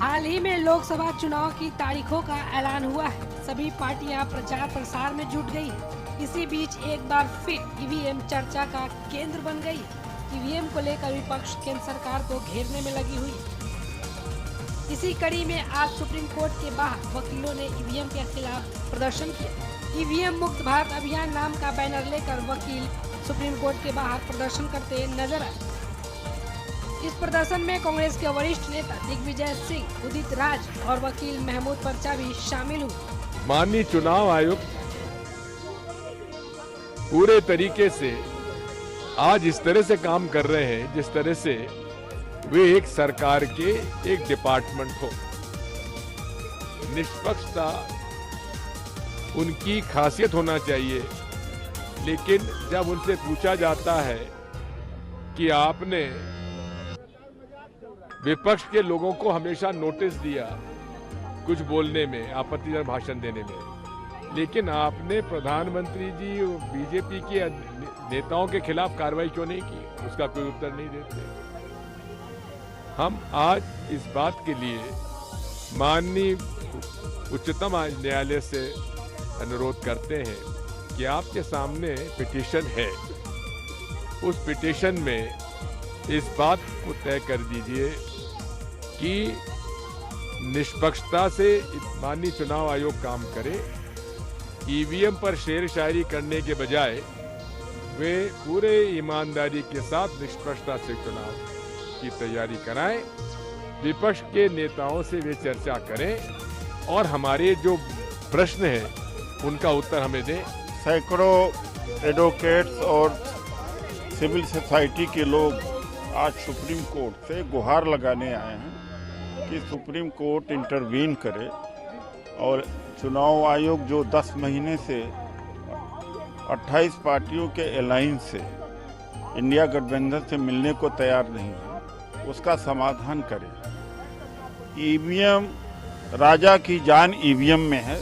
हाल ही में लोकसभा चुनाव की तारीखों का ऐलान हुआ है। सभी पार्टियां प्रचार प्रसार में जुट गई हैं। इसी बीच एक बार फिर ईवीएम चर्चा का केंद्र बन गई है। ईवीएम को लेकर विपक्ष केंद्र सरकार को घेरने में लगी हुई है। इसी कड़ी में आज सुप्रीम कोर्ट के बाहर वकीलों ने ईवीएम के खिलाफ प्रदर्शन किया। ईवीएम मुक्त भारत अभियान नाम का बैनर लेकर वकील सुप्रीम कोर्ट के बाहर प्रदर्शन करते नजर आए। इस प्रदर्शन में कांग्रेस के वरिष्ठ नेता दिग्विजय सिंह, उदित राज और वकील महमूद पर्चा भी शामिल हुए। माननीय चुनाव आयोग पूरे तरीके से आज इस तरह से काम कर रहे हैं जिस तरह से वे एक सरकार के एक डिपार्टमेंट हो। निष्पक्षता उनकी खासियत होना चाहिए, लेकिन जब उनसे पूछा जाता है कि आपने विपक्ष के लोगों को हमेशा नोटिस दिया कुछ बोलने में, आपत्तिजनक भाषण देने में, लेकिन आपने प्रधानमंत्री जी बीजेपी के नेताओं के खिलाफ कार्रवाई क्यों नहीं की, उसका कोई उत्तर नहीं देते। हम आज इस बात के लिए माननीय उच्चतम न्यायालय से अनुरोध करते हैं कि आपके सामने पिटीशन है, उस पिटीशन में इस बात को तय कर दीजिए कि निष्पक्षता से माननीय चुनाव आयोग काम करे। ईवीएम पर शेर शायरी करने के बजाय वे पूरे ईमानदारी के साथ निष्पक्षता से चुनाव की तैयारी कराएं। विपक्ष के नेताओं से वे चर्चा करें और हमारे जो प्रश्न हैं उनका उत्तर हमें दें। सैकड़ों एडवोकेट्स और सिविल सोसाइटी के लोग आज सुप्रीम कोर्ट से गुहार लगाने आए हैं कि सुप्रीम कोर्ट इंटरवीन करे और चुनाव आयोग जो 10 महीने से 28 पार्टियों के अलायंस से इंडिया गठबंधन से मिलने को तैयार नहीं है, उसका समाधान करे। ईवीएम, राजा की जान ईवीएम में है,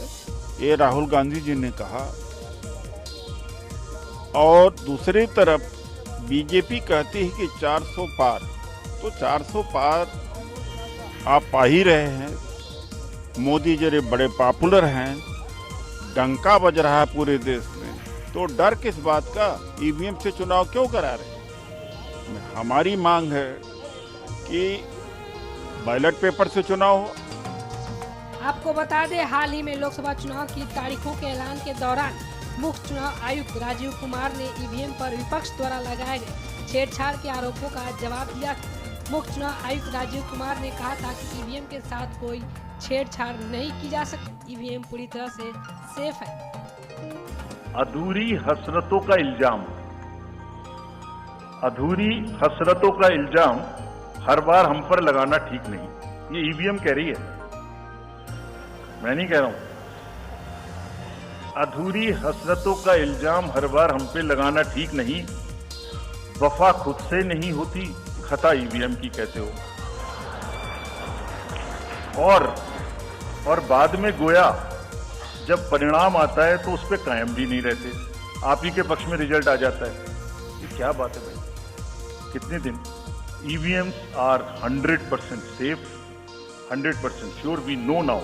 ये राहुल गांधी जी ने कहा। और दूसरी तरफ बीजेपी कहती है कि 400 पार, तो 400 पार आप पा ही रहे हैं। मोदी जी बड़े पॉपुलर हैं, डंका बज रहा है पूरे देश में, तो डर किस बात का, ईवीएम से चुनाव क्यों करा रहे। हमारी मांग है कि बैलेट पेपर से चुनाव हो। आपको बता दें, हाल ही में लोकसभा चुनाव की तारीखों के ऐलान के दौरान मुख्य चुनाव आयुक्त राजीव कुमार ने ईवीएम पर विपक्ष द्वारा लगाए गए छेड़छाड़ के आरोपों का जवाब दिया। मुख्य चुनाव आयुक्त राजीव कुमार ने कहा था कि ईवीएम के साथ कोई छेड़छाड़ नहीं की जा सकती, ईवीएम पूरी तरह से सेफ है। अधूरी हसरतों का इल्जाम, अधूरी हसरतों का इल्जाम हर बार हम पर लगाना ठीक नहीं। ये ईवीएम कह रही है, मैं नहीं कह रहा हूं। अधूरी हसरतों का इल्जाम हर बार हम पे लगाना ठीक नहीं। वफा खुद से नहीं होती, खता ईवीएम की कहते हो। और बाद में गोया जब परिणाम आता है तो उस पर कायम भी नहीं रहते, आप ही के पक्ष में रिजल्ट आ जाता है। ये क्या बात है भाई, कितने दिन। EVMs are 100% safe, 100% sure, we know now.